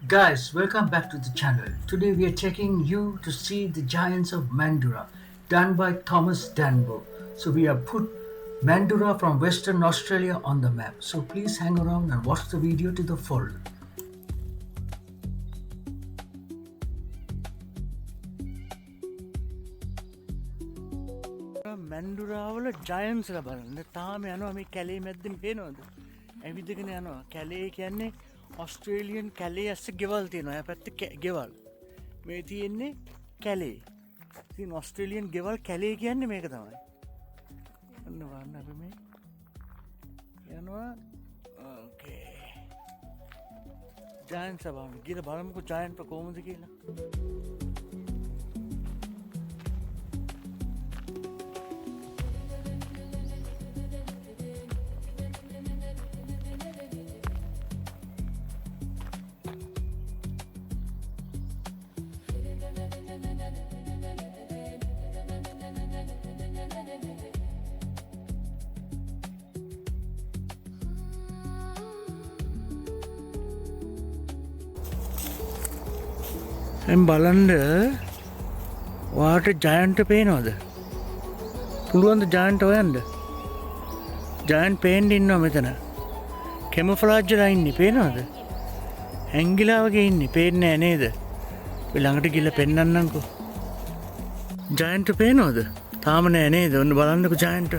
Guys, welcome back to the channel. Today we are taking you to see the Giants of Mandurah, done by Thomas Danbo. So we have put Mandurah from Western Australia on the map. So please hang around and watch the video to the full. මැන්ඩුරාවල ජයන්ස්ල බලන්න තාම යනවා මේ කැලේ මැද්දෙන් පේනවද ඇවිදගෙන යනවා කැලේ කියන්නේ ඔස්ට්‍රේලියන් කැලේ ඇස්ස ගෙවල් තියෙනවා පැත්ත ගෙවල් මේ තියෙන්නේ කැලේ ඉතින් ඔස්ට්‍රේලියන් ගෙවල් කැලේ කියන්නේ මේක තමයි ඔන්න වන්න අපි මේ යනවා ඕකේ ජයන්ස් සබාවන ගිහලා බලමුකෝ ජයන්ට් කොහොමද කියලා බලන්ඩ වාට ජයන්ට පේනවද පුළුවන්ද ජයන්ට ඔයන්ද ජයන් පේන්ඩ ඉන්නවා මෙතන කෙමෆලාජ්ජලා ඉන්න පේනවද හැංගිලාවගේ ඉන්න පේන්න ඇනේද ළඟට ගිල්ල පෙන්නන්නකු ජයන්ට පේනවද තාමන ඇනේද ඔන්න බලන්නකු ජයන්ට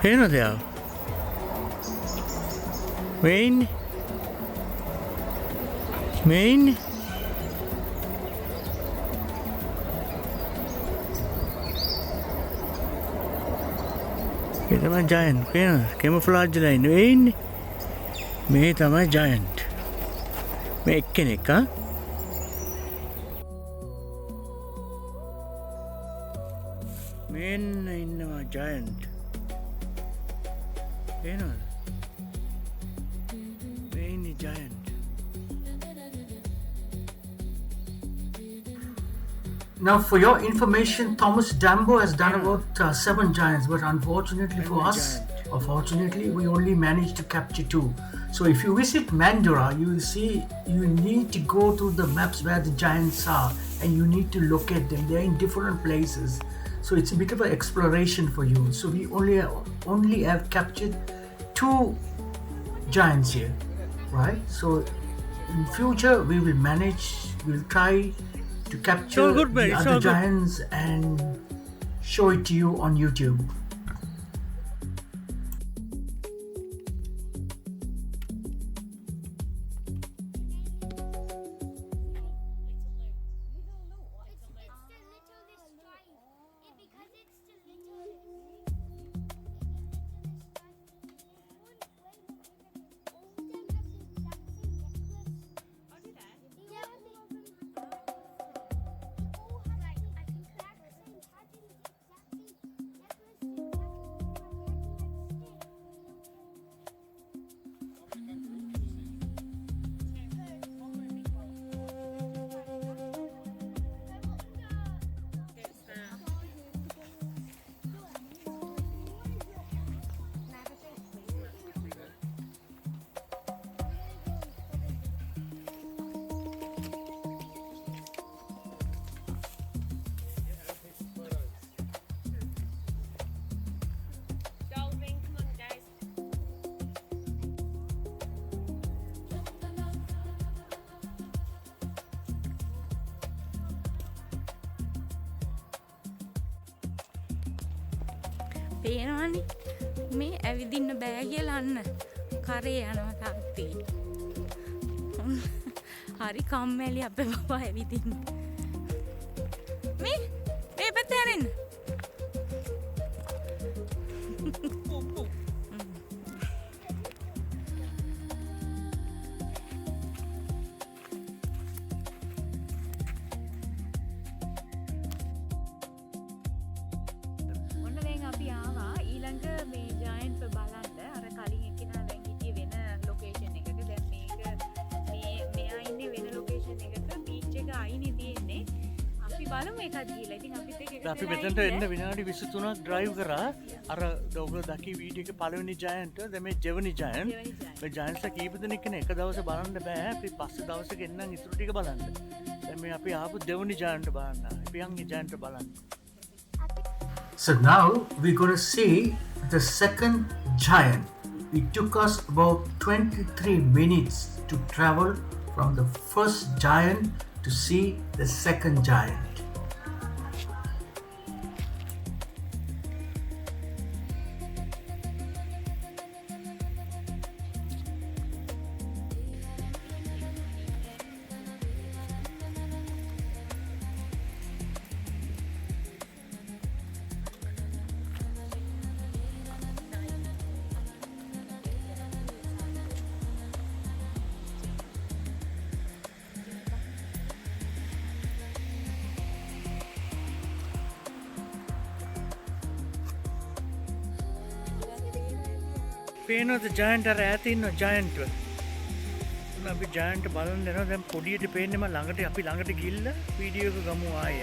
පේනොද යාව වෙයින්නේ මේ ඉන්නේ ඒ තමයි ජයන්ට් පේනවද කෙමෆ්ලාජ්ලා ඉන්නේ මේ ඉන්නේ මේ තමයි ජයන්ට් මේ එක්කෙනෙක් මෙන්න ඉන්නවා ජයන්ට් පේනවද මේ ඉන්නේ ජයන්ට් Now, for your information, Thomas Dambo has done about 7 giants, but unfortunately for us, or fortunately, we only managed to capture 2. So, if you visit Mandurah, you will see you need to go to the maps where the giants are, and you need to locate them. They're in different places, so it's a bit of an exploration for you. So, we only have captured 2 giants here, right? So, in future, we will manage. We'll try to capture the other giants and show it to you on YouTube. පේනවනේ මේ ඇවිදින්න බෑ කියලා අන්න කරේ යනවා තාත්තේ. හරි කම්මැලි අපේ බබා ඇවිදින්න. මේ පැත්තට හැරෙන්න. අපි බලමු එකක් ගිහලා. ඉතින් අපිත් එක්ක අපි මෙතනට එන්න විනාඩි 23ක් ඩ්‍රයිව් කරා. අර ඔයගොල්ලෝ දකි වීඩියෝ එකේ පළවෙනි ජයන්ට් දැන් මේ දෙවෙනි ජයන්ට්. මේ ජයන්ට්ස් කීප දෙනෙක් ඉන්නේ එක දවසේ බලන්න බෑ. අපි පස්සේ දවසක එන්නම් ඉතුරු ටික බලන්න. දැන් මේ අපි ආපු දෙවෙනි ජයන්ට් බලන්න. අපි යන් මේ ජයන්ට් බලන්න. So now we're going to see the second giant. It took us about 23 minutes to travel from the first giant to see the second giant. පේනවද ජයන්ට් අර ඈත ඉන්න ජයන්ට් අපි ජයන්ට් බලන්න යනවා දැන් පොඩියට පේන්නේ මම ළඟට අපි ළඟට ගිහිල්ලා වීඩියෝ එක ගමු ආය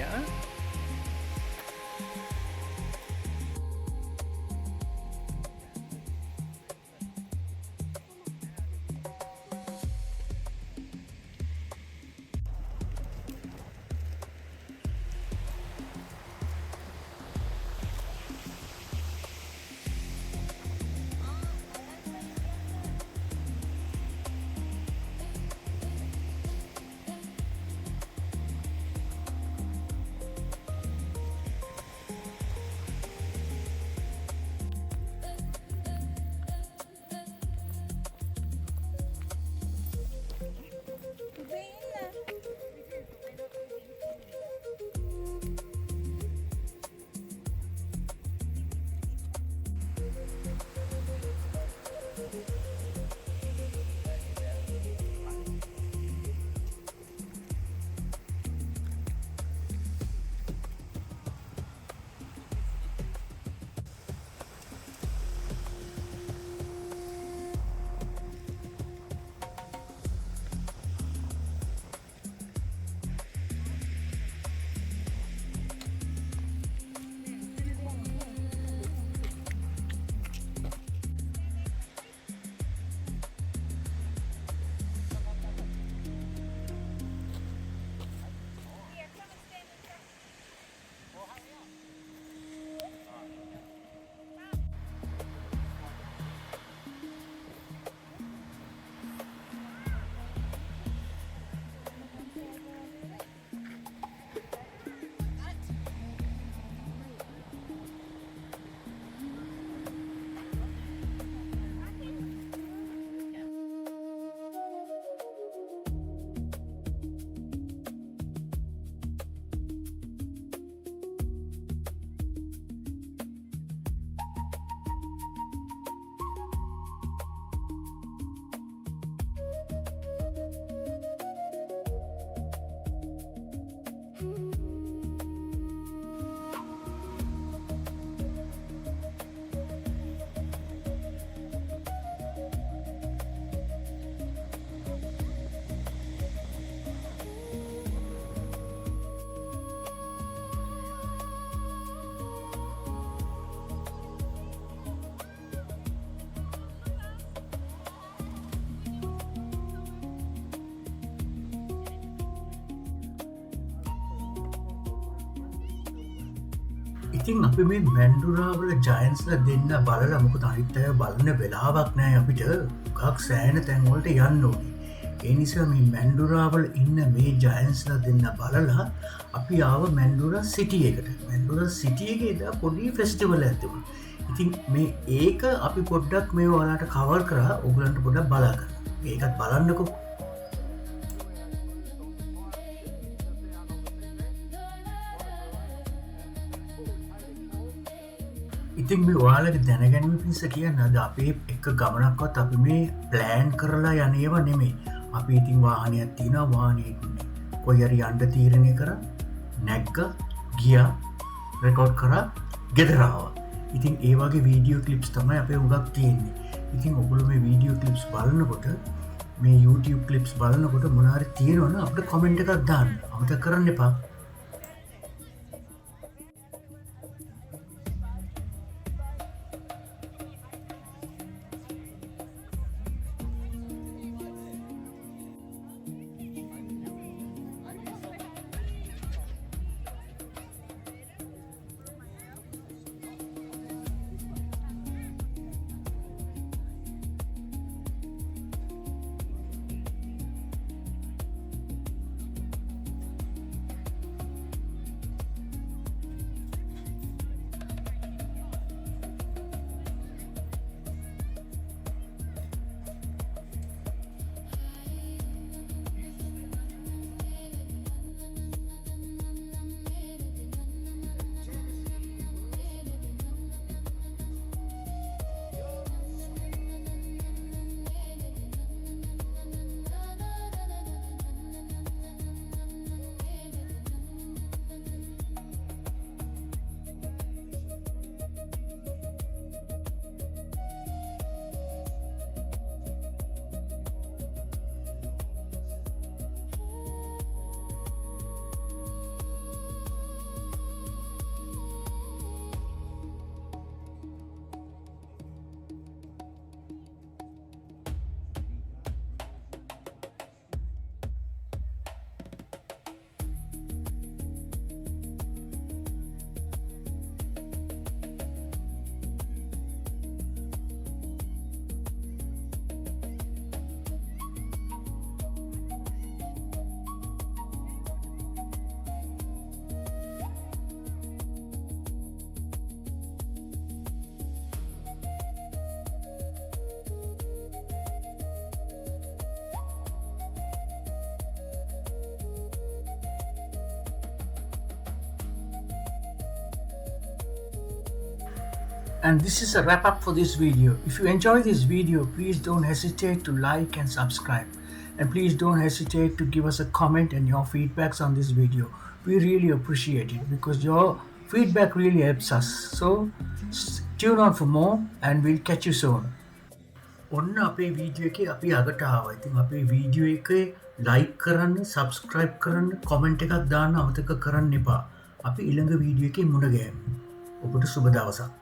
ඉතින් අපි මේ මැන්ඩුරාවල ජයන්ස්ල දෙන්න බලලා මොකද අනිත් අය බලන්න වෙලාවක් නෑ අපිට ගක් සෑන තැන්වලට යන්න ඕනේ. ඒ නිසා මේ මැන්ඩුරාවල ඉන්න මේ ජයන්ස්ල දෙන්න බලලා අපි ආව මැන්ඩුරා සිටිය එකට. මැන්ඩුරා සිටිය එකේ එදා පොඩි ෆෙස්ටිවල් එකක් තිබුණා. ඉතින් මේ ඒක අපි පොඩ්ඩක් මේ ඔයාලට කවර් කරා ඔයගලන්ට පොඩ්ඩක් බලා ගන්න. මේකත් බලන්නකෝ. ඉතින් මේ ඔයාලගේ දැනගැනීම පිණිස කියන්න අද අපේ එක ගමනක්වත් අපි මේ ප්ලෑන් කරලා යනේව නෙමේ. අපි ඉතින් වාහනයක් තියෙනවා වාහනේ කොයි හරි යන්න තීරණය කරා නැග්ග ගියා රෙකෝඩ් කරා ගෙදර ආවා. ඉතින් ඒ වගේ වීඩියෝ ක්ලිප්ස් තමයි අපේ උගක් තියෙන්නේ. ඉතින් ඔයගොල්ලෝ මේ වීඩියෝ ක්ලිප්ස් බලනකොට මේ YouTube ක්ලිප්ස් බලනකොට මොනවා හරි තියෙනවනම් අපිට කමෙන්ට් එකක් දාන්න. අමතක කරන්න එපා. And this is a wrap up for this video. If you enjoy this video, please don't hesitate to like and subscribe. And please don't hesitate to give us a comment and your feedbacks on this video. We really appreciate it because your feedback really helps us. So tune on for more and we'll catch you soon. ඔන්න අපේ video එකේ අපි අගට ආවා. ඉතින් අපේ video එකේ like කරන්න, subscribe කරන්න, comment එකක් දාන්න අමතක කරන්න එපා. අපි ඊළඟ වීඩියෝ එකේ මුණ ගැහෙමු. ඔබට සුබ දවසක්.